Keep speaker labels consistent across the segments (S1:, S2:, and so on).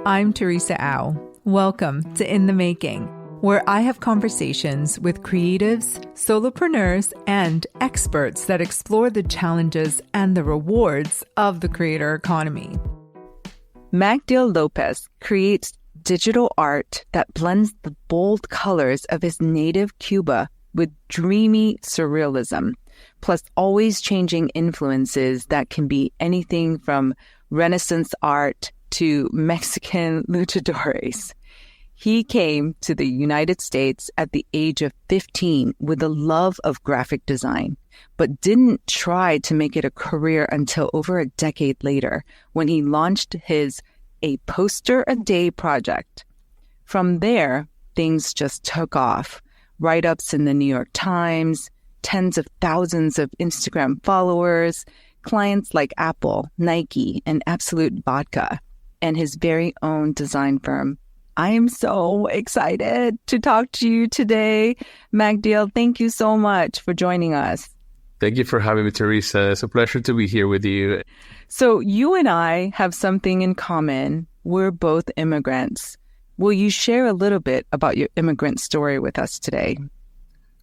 S1: I'm Teresa Au. Welcome to In the Making, where I have conversations with creatives, solopreneurs, and experts that explore the challenges and the rewards of the creator economy. Magdiel Lopez creates digital art that blends the bold colors of his native Cuba with dreamy surrealism, plus always changing influences that can be anything from Renaissance art to Mexican luchadores. He came to the United States at the age of 15 with a love of graphic design, but didn't try to make it a career until over a decade later when he launched his A Poster a Day project. From there, things just took off. Write-ups in the New York Times, tens of thousands of Instagram followers, clients like Apple, Nike, and Absolute Vodka, and his very own design firm. I am so excited to talk to you today. Magdiel, thank you so much for joining us.
S2: Thank you for having me, Teresa. It's a pleasure to be here with you.
S1: So you and I have something in common. We're both immigrants. Will you share a little bit about your immigrant story with us today?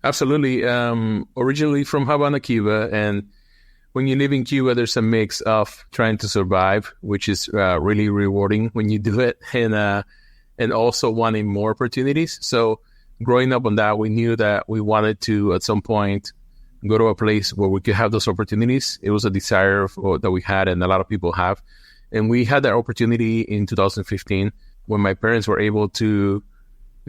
S2: Absolutely. Originally from Havana, Cuba. And when you live in Cuba, there's a mix of trying to survive, which is really rewarding when you do it, and also wanting more opportunities. So growing up on that, we knew that we wanted to, at some point, go to a place where we could have those opportunities. It was a desire that we had, and a lot of people have. And we had that opportunity in 2015 when my parents were able to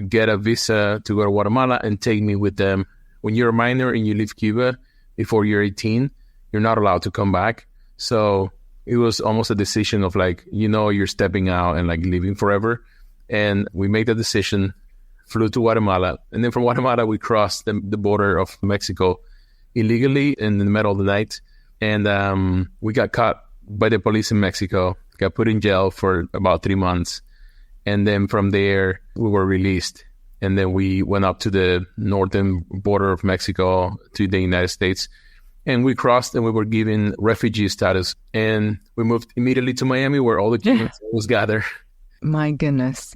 S2: get a visa to go to Guatemala and take me with them. When you're a minor and you leave Cuba before you're 18, you're not allowed to come back. So it was almost a decision of you're stepping out and leaving forever. And we made the decision, flew to Guatemala. And then from Guatemala, we crossed the border of Mexico illegally in the middle of the night. And we got caught by the police in Mexico, got put in jail for about 3 months. And then from there, we were released. And then we went up to the northern border of Mexico to the United States. And we crossed and we were given refugee status. And we moved immediately to Miami, where all the Cubans was gathered.
S1: My goodness.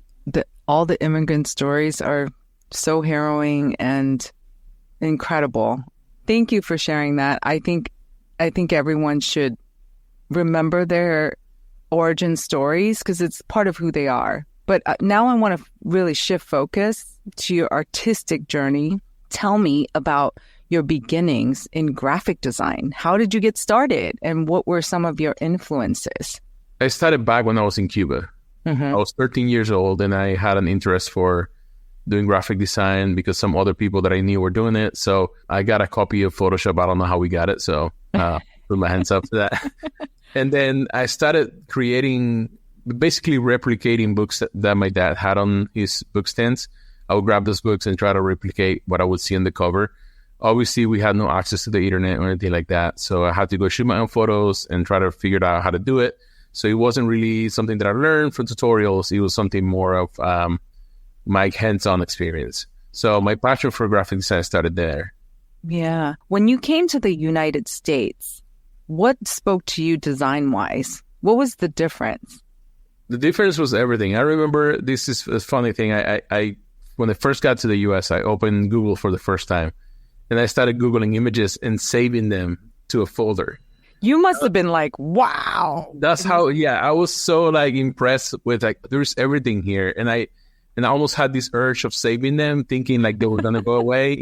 S1: All the immigrant stories are so harrowing and incredible. Thank you for sharing that. I think everyone should remember their origin stories because it's part of who they are. But now I want to really shift focus to your artistic journey. Tell me about your beginnings in graphic design. How did you get started, and what were some of your influences?
S2: I started back when I was in Cuba. Mm-hmm. I was 13 years old, and I had an interest for doing graphic design because some other people that I knew were doing it. So I got a copy of Photoshop. I don't know how we got it, so put my hands up to that. And then I started basically replicating books that my dad had on his book stands. I would grab those books and try to replicate what I would see on the cover. Obviously, we had no access to the internet or anything like that, so I had to go shoot my own photos and try to figure out how to do it. So it wasn't really something that I learned from tutorials. It was something more of my hands-on experience. So my passion for graphic design started there.
S1: Yeah. When you came to the United States, what spoke to you design-wise? What was the difference?
S2: The difference was everything. I remember, this is a funny thing. I when I first got to the U.S., I opened Google for the first time. And I started Googling images and saving them to a folder.
S1: You must have been like, wow.
S2: That's how, I was so impressed with there's everything here. And I almost had this urge of saving them, thinking they were going to go away,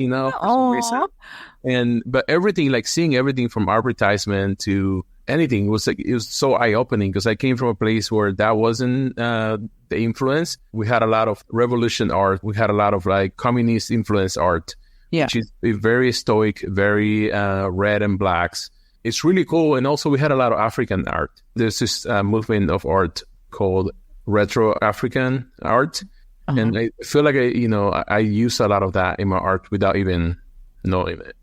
S2: But everything, seeing everything from advertisement to anything it was so eye-opening because I came from a place where that wasn't the influence. We had a lot of revolution art. We had a lot of communist influence art, which is very stoic, very red and blacks. It's really cool. And also we had a lot of African art. There's this movement of art called retro African art. Uh-huh. And I feel like I use a lot of that in my art without even knowing it.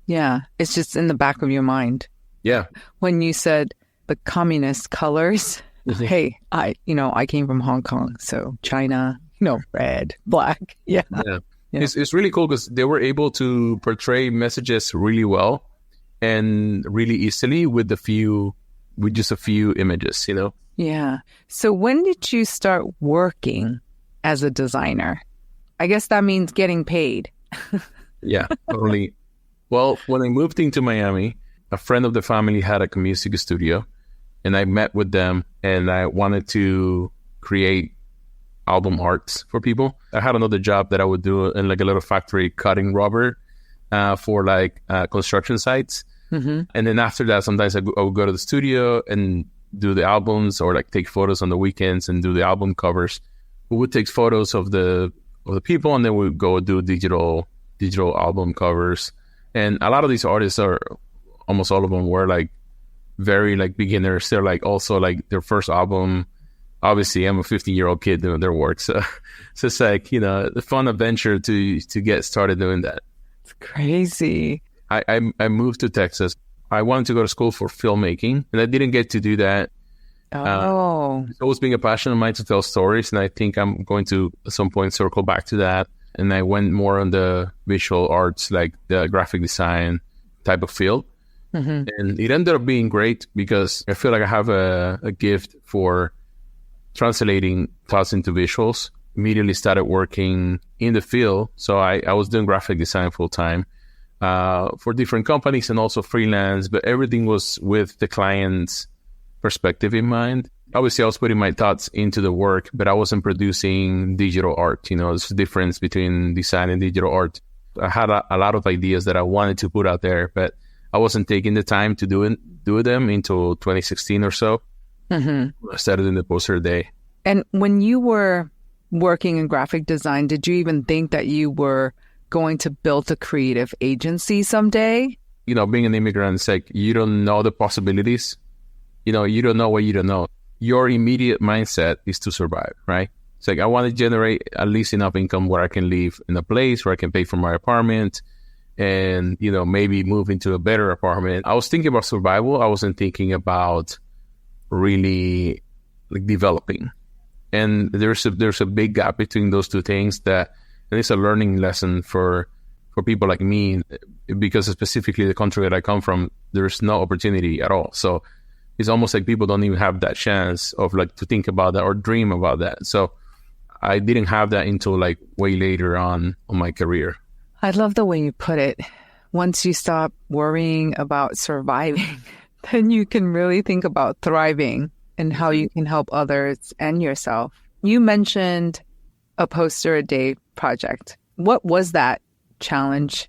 S1: Yeah. It's just in the back of your mind.
S2: Yeah.
S1: When you said the communist colors, hey, I came from Hong Kong. So China, red, black. Yeah.
S2: It's really cool because they were able to portray messages really well and really easily with just a few images,
S1: Yeah. So when did you start working as a designer? I guess that means getting paid.
S2: Yeah, totally. Well, when I moved into Miami, a friend of the family had a music studio, and I met with them, and I wanted to create album arts for people. I had another job that I would do in like a little factory cutting rubber for like construction sites. Mm-hmm. And then after that, sometimes I would go to the studio and do the albums, or like take photos on the weekends and do the album covers. We would take photos of the people, and then we would go do digital album covers. And a lot of these artists almost all of them were like very like beginners. They're like also like their first album. Obviously, I'm a 15-year-old kid doing their work, so it's like, you know, a fun adventure to get started doing that.
S1: It's crazy.
S2: I moved to Texas. I wanted to go to school for filmmaking, and I didn't get to do that. It's always been a passion of mine to tell stories, and I think I'm going to at some point circle back to that. And I went more on the visual arts, like the graphic design type of field. Mm-hmm. And it ended up being great because I feel like I have a gift for translating thoughts into visuals. Immediately started working in the field. So I was doing graphic design full time for different companies and also freelance, but everything was with the client's perspective in mind. Obviously, I was putting my thoughts into the work, but I wasn't producing digital art. You know, there's a difference between design and digital art. I had a lot of ideas that I wanted to put out there, but I wasn't taking the time to do them until 2016 or so. Mm-hmm. I started in the poster day.
S1: And when you were working in graphic design, did you even think that you were going to build a creative agency someday?
S2: You know, being an immigrant, it's like you don't know the possibilities. You know, you don't know what you don't know. Your immediate mindset is to survive, right? It's like, I want to generate at least enough income where I can live in a place where I can pay for my apartment and, you know, maybe move into a better apartment. I was thinking about survival. I wasn't thinking about really like developing. And there's a big gap between those two things and it's a learning lesson for people like me, because specifically the country that I come from, there's no opportunity at all. So it's almost like people don't even have that chance of like to think about that or dream about that. So I didn't have that until like way later on my career.
S1: I love the way you put it. Once you stop worrying about surviving, then you can really think about thriving and how you can help others and yourself. You mentioned a poster a day project. What was that challenge,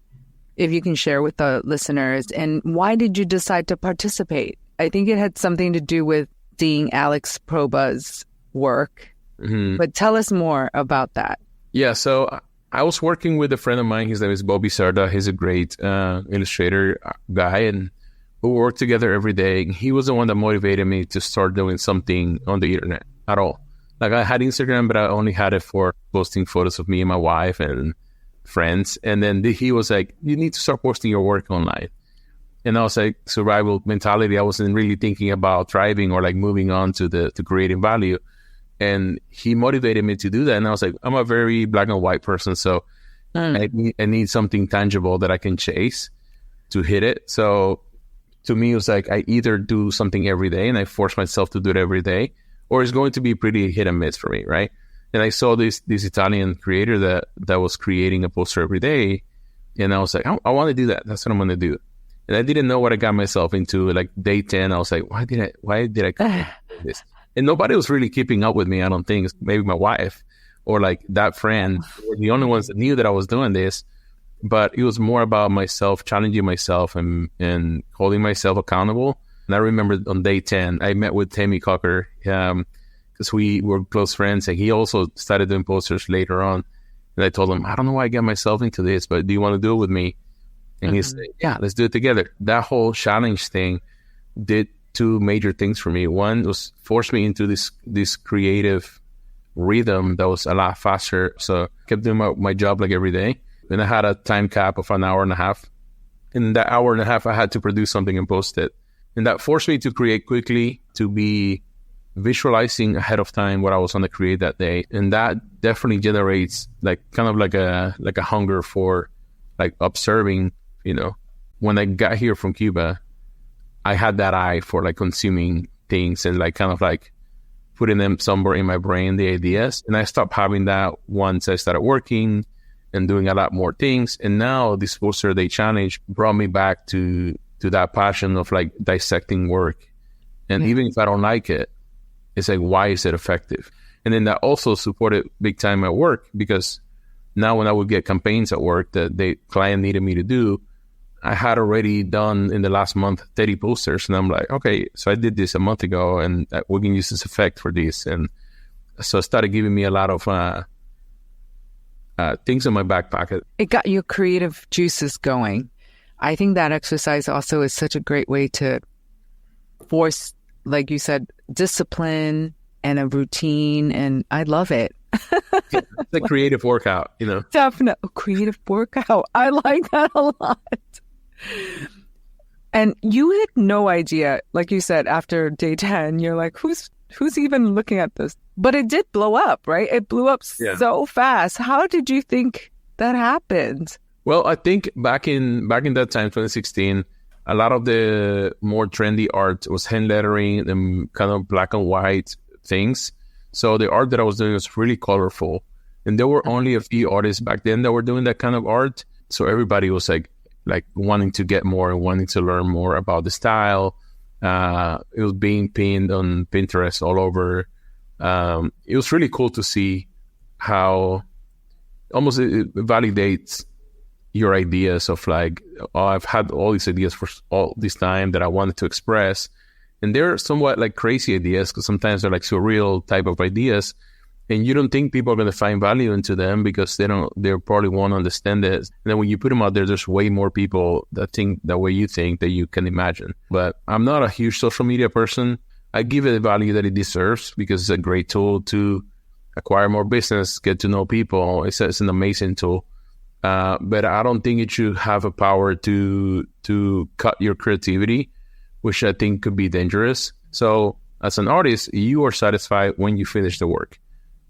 S1: if you can share with the listeners, and why did you decide to participate? I think it had something to do with seeing Alex Proba's work, but tell us more about that.
S2: Yeah, so I was working with a friend of mine. His name is Bobby Sarda. He's a great illustrator guy, and we work together every day. He was the one that motivated me to start doing something on the internet at all. Like, I had Instagram, but I only had it for posting photos of me and my wife and friends. And then he was like, you need to start posting your work online. And I was like, survival mentality. I wasn't really thinking about thriving or like moving on to creating value. And he motivated me to do that. And I was like, I'm a very black and white person. So I need something tangible that I can chase to hit it. So to me, it was like, I either do something every day and I force myself to do it every day, or it's going to be pretty hit and miss for me, right? And I saw this Italian creator that was creating a poster every day. And I was like, I want to do that. That's what I'm going to do. And I didn't know what I got myself into. Like day 10, I was like, why did I come with this? And nobody was really keeping up with me, I don't think. Maybe my wife or like that friend were the only ones that knew that I was doing this. But it was more about myself, challenging myself and holding myself accountable. And I remember on day 10, I met with Tammy Cocker because we were close friends. And he also started doing posters later on. And I told him, I don't know why I got myself into this, but do you want to do it with me? And he said, yeah, let's do it together. That whole challenge thing did two major things for me. One was forced me into this creative rhythm that was a lot faster. So I kept doing my job like every day. And I had a time cap of an hour and a half. In that hour and a half, I had to produce something and post it. And that forced me to create quickly, to be visualizing ahead of time what I was going to create that day. And that definitely generates like kind of like a hunger for like observing. You know, when I got here from Cuba, I had that eye for like consuming things and like kind of like putting them somewhere in my brain, the ideas. And I stopped having that once I started working and doing a lot more things. And now this poster day challenge brought me back to that passion of like dissecting work. And even if I don't like it, it's like, why is it effective? And then that also supported big time at work, because now when I would get campaigns at work that the client needed me to do, I had already done in the last month 30 posters. And I'm like, okay, so I did this a month ago and we can use this effect for this. And so it started giving me a lot of things in my back pocket.
S1: It got your creative juices going. I think that exercise also is such a great way to force, like you said, discipline and a routine. And I love it.
S2: It's a creative workout, you know.
S1: Definitely. Creative workout. I like that a lot. And you had no idea, like you said, after day 10, you're like, who's even looking at this? But it did blow up, right? It blew up so fast. How did you think that happened?
S2: Well, I think back in that time, 2016, a lot of the more trendy art was hand lettering and kind of black and white things. So the art that I was doing was really colorful. And there were only a few artists back then that were doing that kind of art. So everybody was like wanting to get more and wanting to learn more about the style. It was being pinned on Pinterest all over. It was really cool to see how almost it validates your ideas of like, oh, I've had all these ideas for all this time that I wanted to express. And they're somewhat like crazy ideas, because sometimes they're like surreal type of ideas. And you don't think people are going to find value into them because they probably won't understand it. And then when you put them out there, there's way more people that think the way you think that you can imagine. But I'm not a huge social media person. I give it the value that it deserves because it's a great tool to acquire more business, get to know people. It's an amazing tool. But I don't think it should have a power to cut your creativity, which I think could be dangerous. So as an artist, you are satisfied when you finish the work.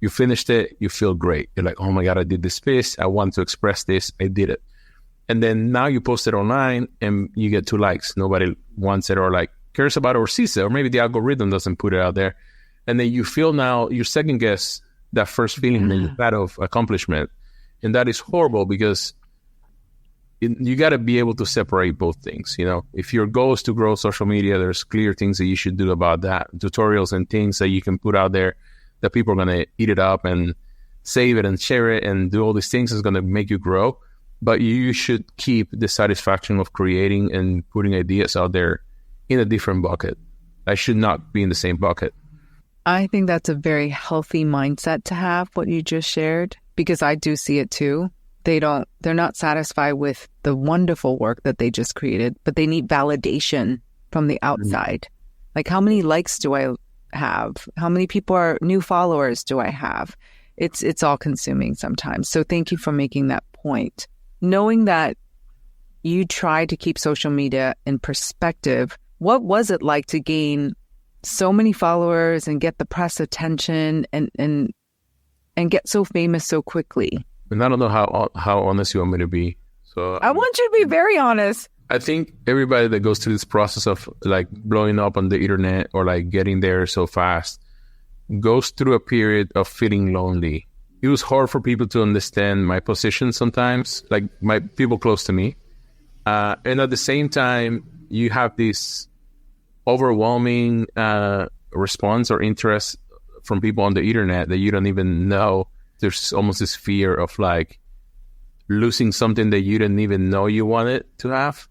S2: You finished it, you feel great. You're like, oh my God, I did this piece. I want to express this. I did it. And then now you post it online and you get 2 likes. Nobody wants it or like cares about it or sees it. Or maybe the algorithm doesn't put it out there. And then you feel now you second guess that first feeling that you had of accomplishment. And that is horrible because you got to be able to separate both things. You know, if your goal is to grow social media, there's clear things that you should do about that. Tutorials and things that you can put out there that people are going to eat it up and save it and share it and do all these things is going to make you grow. But you should keep the satisfaction of creating and putting ideas out there in a different bucket. I should not be in the same bucket.
S1: I think that's a very healthy mindset to have, what you just shared, because I do see it too. They're not satisfied with the wonderful work that they just created, but they need validation from the outside. Like, how many likes do I have? How many new followers do I have? It's all consuming sometimes. So thank you for making that point. Knowing that you try to keep social media in perspective, what was it like to gain so many followers and get the press attention and get so famous so quickly?
S2: And I don't know how honest you want me to be. So
S1: I want you to be very honest.
S2: I think everybody that goes through this process of like blowing up on the internet or like getting there so fast goes through a period of feeling lonely. It was hard for people to understand my position sometimes, like my people close to me. And at the same time, you have this overwhelming response or interest from people on the internet that you don't even know. There's almost this fear of like losing something that you didn't even know you wanted to have.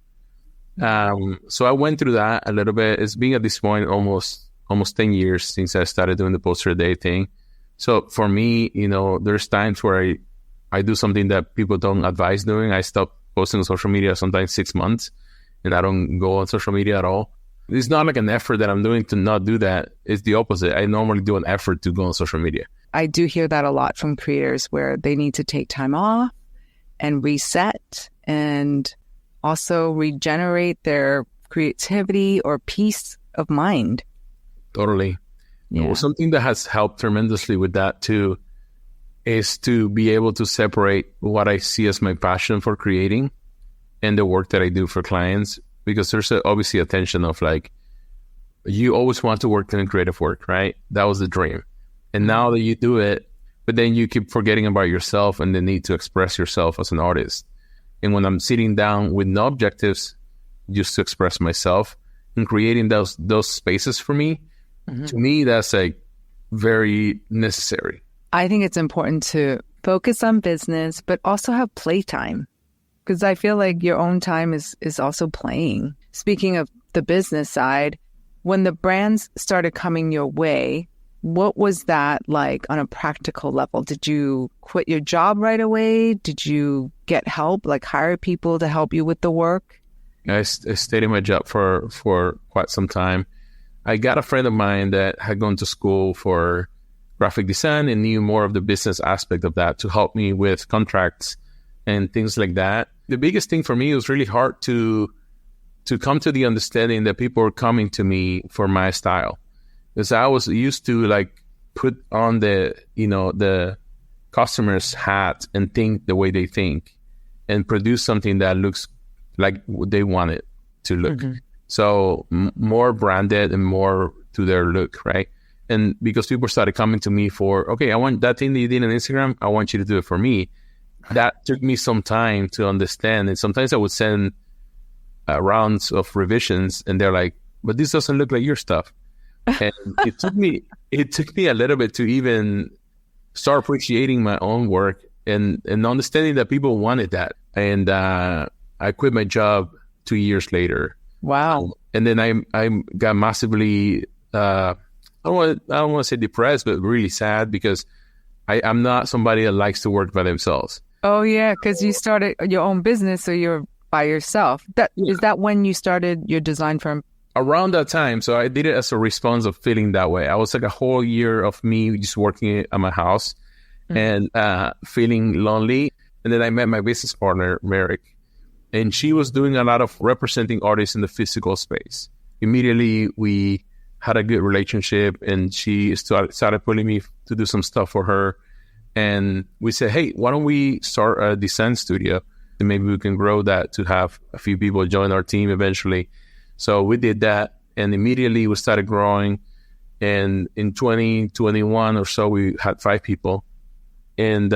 S2: So I went through that a little bit. It's been at this point almost 10 years since I started doing the poster a day thing. So for me, you know, there's times where I do something that people don't advise doing. I stop posting on social media sometimes 6 months and I don't go on social media at all. It's not like an effort that I'm doing to not do that. It's the opposite. I normally do an effort to go on social media.
S1: I do hear that a lot from creators where they need to take time off and reset and also regenerate their creativity or peace of mind.
S2: Totally.
S1: Yeah.
S2: Well, something that has helped tremendously with that too is to be able to separate what I see as my passion for creating and the work that I do for clients, because there's obviously a tension of like, you always want to work in creative work, right? That was the dream. And now that you do it, but then you keep forgetting about yourself and the need to express yourself as an artist. And when I'm sitting down with no objectives, just to express myself and creating those spaces for me, to me, that's like very necessary.
S1: I think it's important to focus on business, but also have playtime, because I feel like your own time is also playing. Speaking of the business side, when the brands started coming your way, what was that like on a practical level? Did you quit your job right away? Did you get help, like hire people to help you with the work?
S2: I stayed in my job for quite some time. I got a friend of mine that had gone to school for graphic design and knew more of the business aspect of that to help me with contracts and things like that. The biggest thing for me was really hard to come to the understanding that people were coming to me for my style. Because I was used to like put on the customer's hat and think the way they think and produce something that looks like they want it to look. So more branded and more to their look, right? And because people started coming to me for, okay, I want that thing that you did on Instagram, I want you to do it for me. That took me some time to understand. And sometimes I would send rounds of revisions and they're like, but this doesn't look like your stuff. And it took me a little bit to even start appreciating my own work and understanding that people wanted that. And I quit my job 2 years later.
S1: Wow.
S2: And then I got massively, I don't want to say depressed, but really sad because I'm not somebody that likes to work by themselves.
S1: Oh, yeah, because you started your own business, so you're by yourself. Is that when you started your design firm?
S2: Around that time. So I did it as a response of feeling that way. I was like a whole year of me just working at my house and feeling lonely. And then I met my business partner, Merrick, and she was doing a lot of representing artists in the physical space. Immediately, we had a good relationship and she started pulling me to do some stuff for her. And we said, hey, why don't we start a design studio? And maybe we can grow that to have a few people join our team eventually. So we did that, and immediately we started growing. And in 2021 or so, we had 5 people. And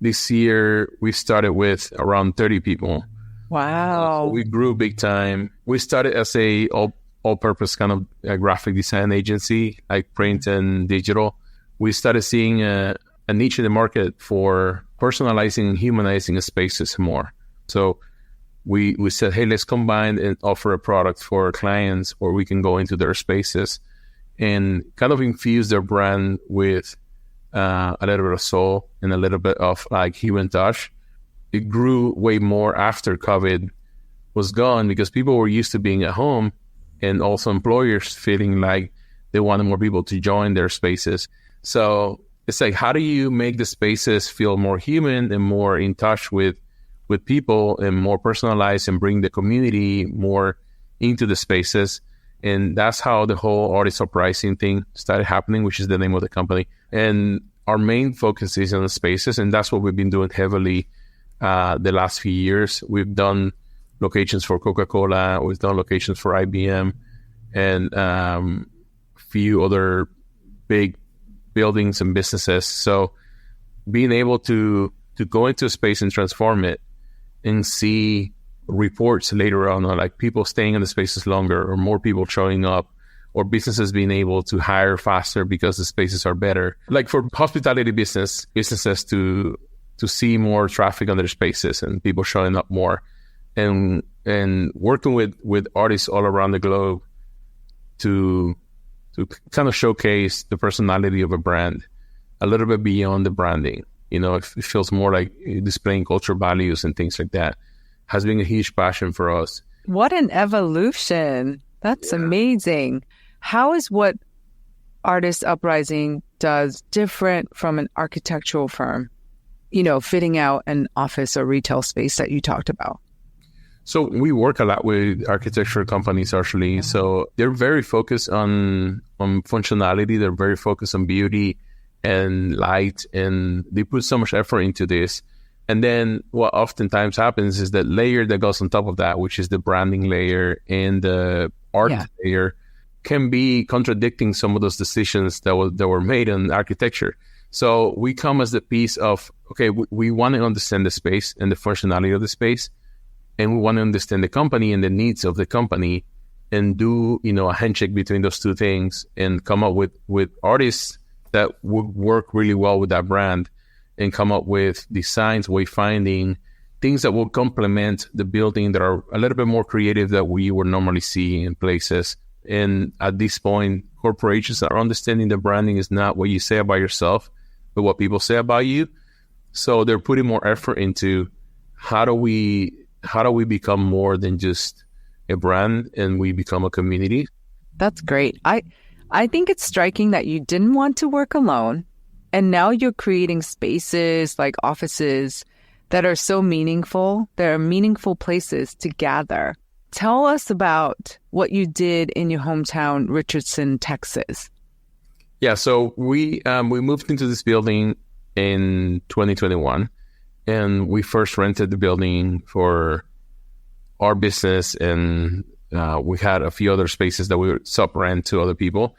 S2: this year, we started with around 30 people.
S1: Wow.
S2: So we grew big time. We started as a all-purpose kind of a graphic design agency, like print and digital. We started seeing a niche in the market for personalizing and humanizing spaces more. So we said, hey, let's combine and offer a product for clients where we can go into their spaces and kind of infuse their brand with a little bit of soul and a little bit of like human touch. It grew way more after COVID was gone because people were used to being at home and also employers feeling like they wanted more people to join their spaces. So it's like, how do you make the spaces feel more human and more in touch with people and more personalized and bring the community more into the spaces? And that's how the whole Artist Uprising thing started happening, which is the name of the company. And our main focus is on the spaces, and that's what we've been doing heavily the last few years. We've done locations for Coca-Cola, we've done locations for IBM, and a few other big buildings and businesses. So being able to go into a space and transform it and see reports later on, like people staying in the spaces longer or more people showing up or businesses being able to hire faster because the spaces are better. Like for hospitality businesses to see more traffic on their spaces and people showing up more and working with artists all around the globe to kind of showcase the personality of a brand a little bit beyond the branding. You know, it feels more like displaying cultural values and things like that. Has been a huge passion for us.
S1: What an evolution. That's amazing. How is what Artist Uprising does different from an architectural firm, you know, fitting out an office or retail space that you talked about?
S2: So we work a lot with architecture companies, actually. So they're very focused on functionality. They're very focused on beauty and light, and they put so much effort into this. And then what oftentimes happens is that layer that goes on top of that, which is the branding layer and the art layer, can be contradicting some of those decisions that were made in architecture. So we come as the piece of, okay, we want to understand the space and the functionality of the space, and we want to understand the company and the needs of the company, and do, a handshake between those two things and come up with artists that would work really well with that brand, and come up with designs, wayfinding, things that will complement the building that are a little bit more creative that we would normally see in places. And at this point, corporations are understanding that branding is not what you say about yourself, but what people say about you. So they're putting more effort into how do we become more than just a brand, and we become a community.
S1: That's great. I think it's striking that you didn't want to work alone, and now you're creating spaces like offices that are so meaningful. There are meaningful places to gather. Tell us about what you did in your hometown, Richardson, Texas.
S2: Yeah, so we moved into this building in 2021, and we first rented the building for our business, and we had a few other spaces that we would sub-rent to other people.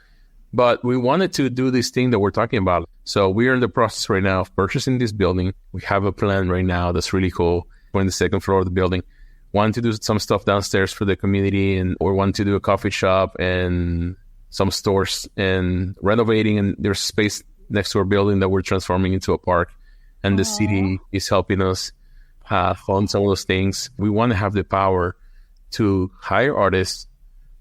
S2: But we wanted to do this thing that we're talking about. So we are in the process right now of purchasing this building. We have a plan right now that's really cool. We're on the second floor of the building. Want to do some stuff downstairs for the community, and or want to do a coffee shop and some stores, and renovating. And there's space next to our building that we're transforming into a park. And the city is helping us fund some of those things. We want to have the power to hire artists.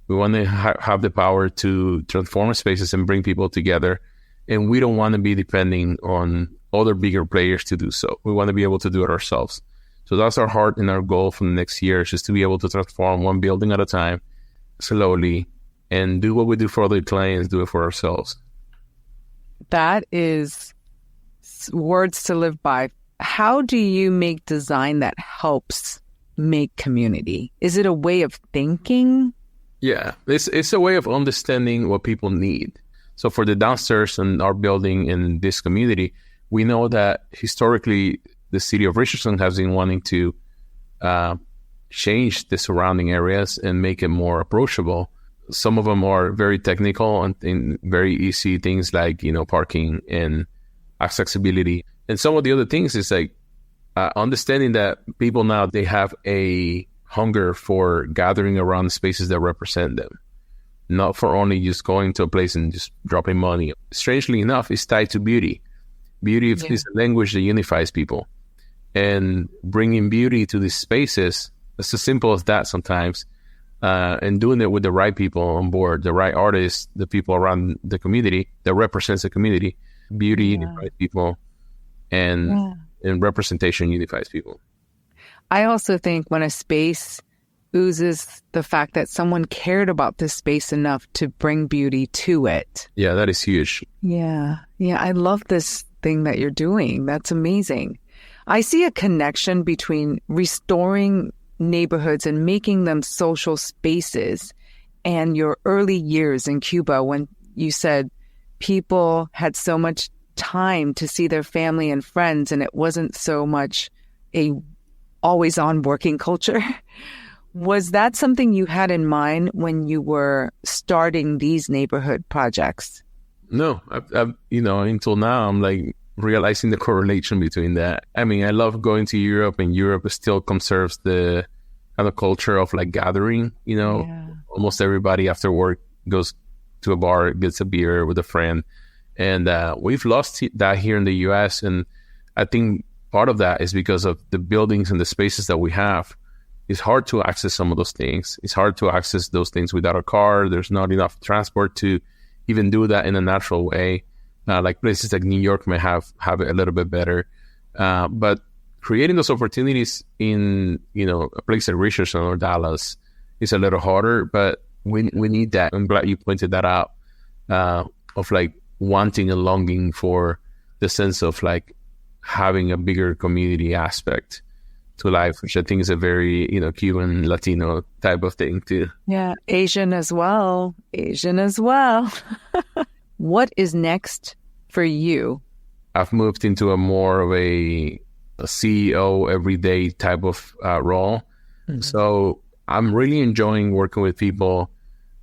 S2: We want to have the power to transform spaces and bring people together. And we don't want to be depending on other bigger players to do so. We want to be able to do it ourselves. So that's our heart and our goal for the next year, is just to be able to transform one building at a time, slowly, and do what we do for other clients, do it for ourselves.
S1: That is words to live by. How do you make design that helps make community? Is it a way of thinking?
S2: Yeah, it's a way of understanding what people need. So for the downstairs in our building in this community, we know that historically the city of Richardson has been wanting to change the surrounding areas and make it more approachable. Some of them are very technical and very easy things like, parking and accessibility. And some of the other things is like understanding that people now, they have a hunger for gathering around spaces that represent them, not for only just going to a place and just dropping money. Strangely enough, it's tied to beauty. Beauty is a language that unifies people. And bringing beauty to these spaces, it's as simple as that sometimes, and doing it with the right people on board, the right artists, the people around the community that represents the community. Beauty unifies people, and representation unifies people.
S1: I also think when a space oozes the fact that someone cared about this space enough to bring beauty to it.
S2: Yeah, that is huge.
S1: Yeah. I love this thing that you're doing. That's amazing. I see a connection between restoring neighborhoods and making them social spaces and your early years in Cuba, when you said people had so much time to see their family and friends, and it wasn't so much a always on working culture. Was that something you had in mind when you were starting these neighborhood projects?
S2: No, I've until now, I'm like realizing the correlation between that. I mean, I love going to Europe, and Europe still conserves the kind of culture of like gathering, almost everybody after work goes to a bar, gets a beer with a friend. And we've lost that here in the US. And I think part of that is because of the buildings and the spaces that we have. It's hard to access some of those things. It's hard to access those things without a car. There's not enough transport to even do that in a natural way. Like places like New York may have it a little bit better. But creating those opportunities in, a place like Richardson or Dallas is a little harder, but we need that. I'm glad you pointed that out, of like wanting and longing for the sense of like having a bigger community aspect to life, which I think is a very, Cuban, Latino type of thing too.
S1: Yeah, Asian as well. What is next for you?
S2: I've moved into a more of a CEO everyday type of role. Mm-hmm. So I'm really enjoying working with people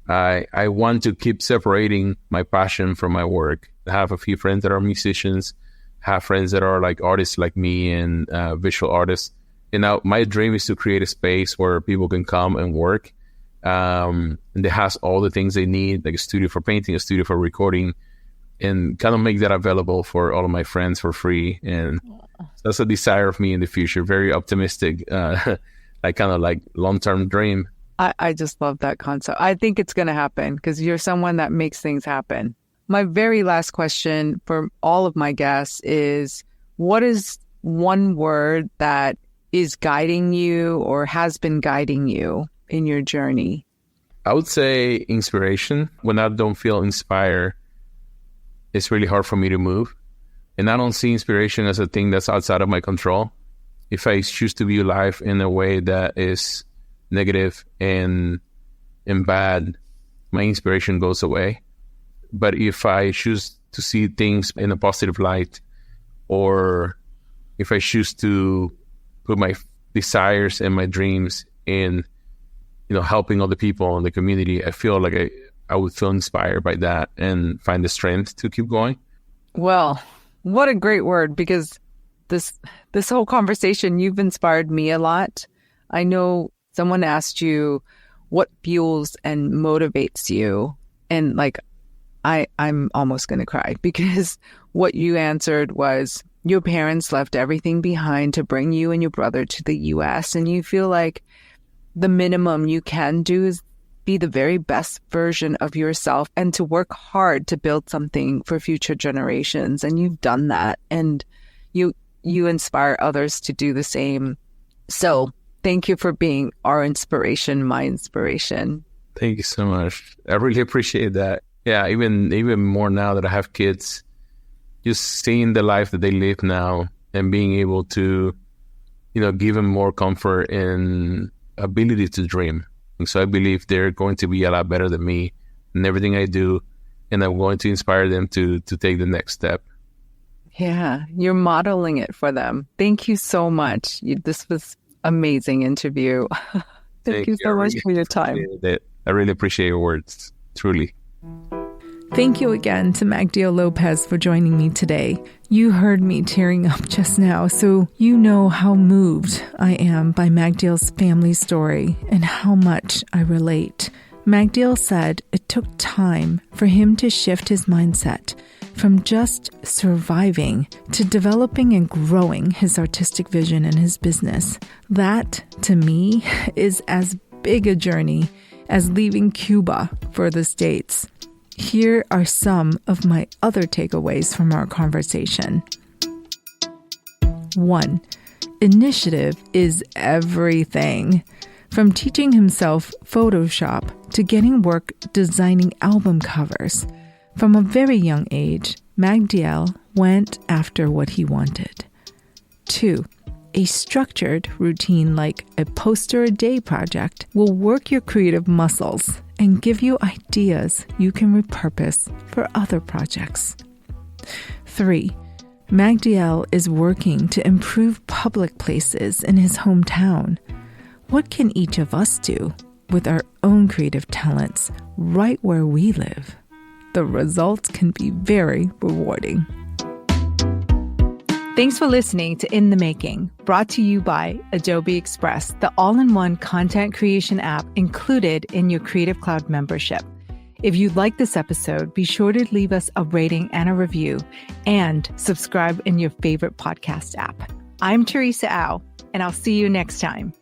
S2: I want to keep separating my passion from my work. I have a few friends that are musicians, have friends that are like artists like me and visual artists. And now my dream is to create a space where people can come and work. And it has all the things they need, like a studio for painting, a studio for recording, and kind of make that available for all of my friends for free. And that's a desire of me in the future. Very optimistic, like kind of like long-term dream.
S1: I just love that concept. I think it's going to happen because you're someone that makes things happen. My very last question for all of my guests is, what is one word that is guiding you or has been guiding you in your journey?
S2: I would say inspiration. When I don't feel inspired, it's really hard for me to move. And I don't see inspiration as a thing that's outside of my control. If I choose to view life in a way that is negative and bad, my inspiration goes away. But if I choose to see things in a positive light, or if I choose to put my desires and my dreams in, helping other people in the community, I feel like I would feel inspired by that and find the strength to keep going.
S1: Well, what a great word, because this whole conversation, you've inspired me a lot. I know someone asked you what fuels and motivates you. And I'm almost going to cry, because what you answered was your parents left everything behind to bring you and your brother to the U.S. And you feel like the minimum you can do is be the very best version of yourself and to work hard to build something for future generations. And you've done that, and you inspire others to do the same. So thank you for being our inspiration, my inspiration.
S2: Thank you so much. I really appreciate that. Yeah, even more now that I have kids, just seeing the life that they live now and being able to, give them more comfort and ability to dream. And so I believe they're going to be a lot better than me in everything I do, and I'm going to inspire them to take the next step.
S1: Yeah, you're modeling it for them. Thank you so much. This was amazing interview. Thank you so much for your time.
S2: I really appreciate your words, truly.
S1: Thank you again to Magdiel Lopez for joining me today. You heard me tearing up just now, so you know how moved I am by Magdiel's family story and how much I relate. Magdiel said it took time for him to shift his mindset from just surviving to developing and growing his artistic vision and his business. That, to me, is as big a journey as leaving Cuba for the States. Here are some of my other takeaways from our conversation. 1. Initiative is everything. From teaching himself Photoshop to getting work designing album covers. From a very young age, Magdiel went after what he wanted. 2. A structured routine like a poster a day project will work your creative muscles and give you ideas you can repurpose for other projects. 3. Magdiel is working to improve public places in his hometown. What can each of us do with our own creative talents right where we live? The results can be very rewarding. Thanks for listening to In the Making, brought to you by Adobe Express, the all-in-one content creation app included in your Creative Cloud membership. If you like this episode, be sure to leave us a rating and a review, and subscribe in your favorite podcast app. I'm Teresa Au, and I'll see you next time.